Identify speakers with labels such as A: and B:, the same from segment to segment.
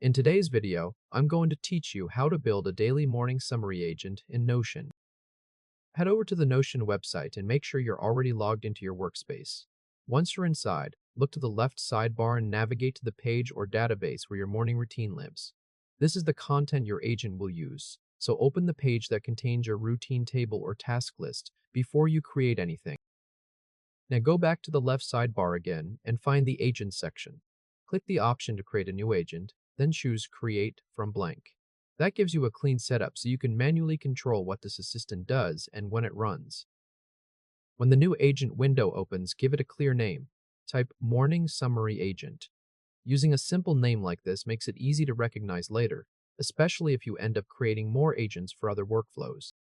A: In today's video, I'm going to teach you how to build a daily morning summary agent in Notion. Head over to the Notion website and make sure you're already logged into your workspace. Once you're inside, look to the left sidebar and navigate to the page or database where your morning routine lives. This is the content your agent will use, so open the page that contains your routine table or task list before you create anything. Now go back to the left sidebar again and find the Agent section. Click the option to create a new agent, then choose Create from Blank. That gives you a clean setup so you can manually control what this assistant does and when it runs. When the new agent window opens, give it a clear name. Type Morning Summary Agent. Using a simple name like this makes it easy to recognize later, especially if you end up creating more agents for other workflows.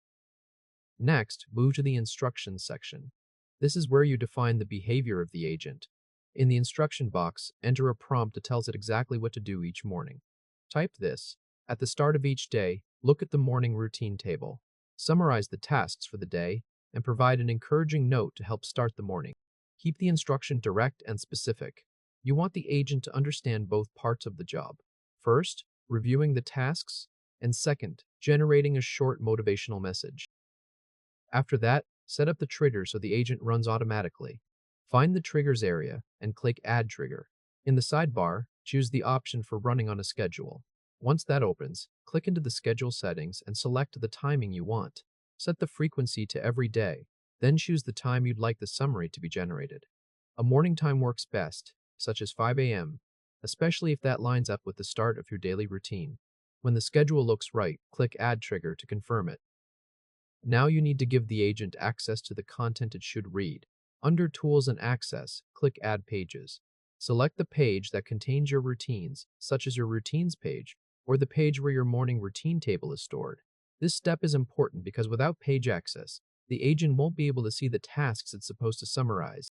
A: Next, move to the Instructions section. This is where you define the behavior of the agent. In the instruction box, enter a prompt that tells it exactly what to do each morning. Type this: at the start of each day, look at the morning routine table, summarize the tasks for the day, and provide an encouraging note to help start the morning. Keep the instruction direct and specific. You want the agent to understand both parts of the job. First, reviewing the tasks, and second, generating a short motivational message. After that, set up the trigger so the agent runs automatically. Find the Triggers area and click Add Trigger. In the sidebar, choose the option for running on a schedule. Once that opens, click into the schedule settings and select the timing you want. Set the frequency to every day, then choose the time you'd like the summary to be generated. A morning time works best, such as 5 a.m., especially if that lines up with the start of your daily routine. When the schedule looks right, click Add Trigger to confirm it. Now you need to give the agent access to the content it should read. Under Tools and Access, click Add Pages. Select the page that contains your routines, such as your Routines page, or the page where your morning routine table is stored. This step is important because without page access, the agent won't be able to see the tasks it's supposed to summarize.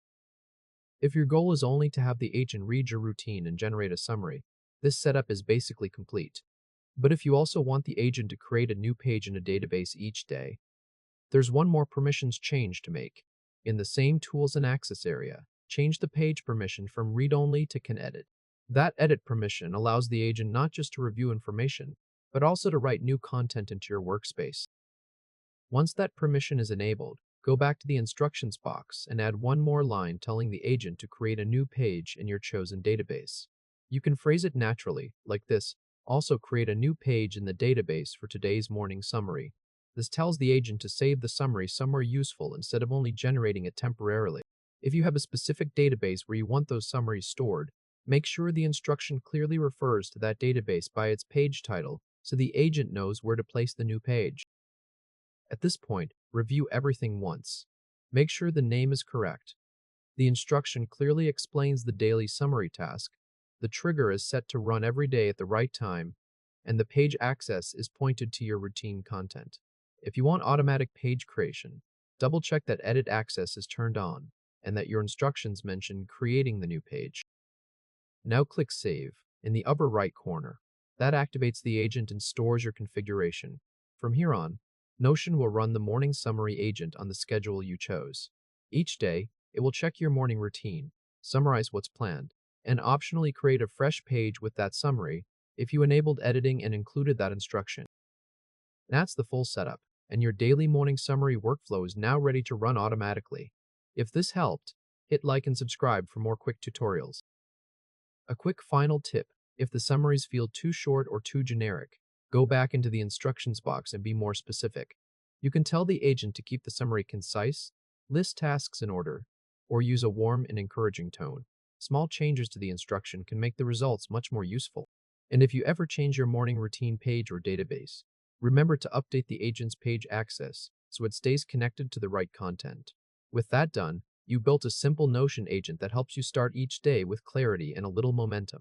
A: If your goal is only to have the agent read your routine and generate a summary, this setup is basically complete. But if you also want the agent to create a new page in a database each day, there's one more permissions change to make. In the same Tools and Access area, change the page permission from Read Only to Can Edit. That edit permission allows the agent not just to review information, but also to write new content into your workspace. Once that permission is enabled, go back to the Instructions box and add one more line telling the agent to create a new page in your chosen database. You can phrase it naturally, like this: also create a new page in the database for today's morning summary. This tells the agent to save the summary somewhere useful instead of only generating it temporarily. If you have a specific database where you want those summaries stored, make sure the instruction clearly refers to that database by its page title so the agent knows where to place the new page. At this point, review everything once. Make sure the name is correct. The instruction clearly explains the daily summary task, the trigger is set to run every day at the right time, and the page access is pointed to your routine content. If you want automatic page creation, double-check that Edit Access is turned on and that your instructions mention creating the new page. Now click Save in the upper right corner. That activates the agent and stores your configuration. From here on, Notion will run the morning summary agent on the schedule you chose. Each day, it will check your morning routine, summarize what's planned, and optionally create a fresh page with that summary if you enabled editing and included that instruction. That's the full setup, and your daily morning summary workflow is now ready to run automatically. If this helped, hit like and subscribe for more quick tutorials. A quick final tip: if the summaries feel too short or too generic, go back into the instructions box and be more specific. You can tell the agent to keep the summary concise, list tasks in order, or use a warm and encouraging tone. Small changes to the instruction can make the results much more useful. And if you ever change your morning routine page or database, remember to update the agent's page access so it stays connected to the right content. With that done, you built a simple Notion agent that helps you start each day with clarity and a little momentum.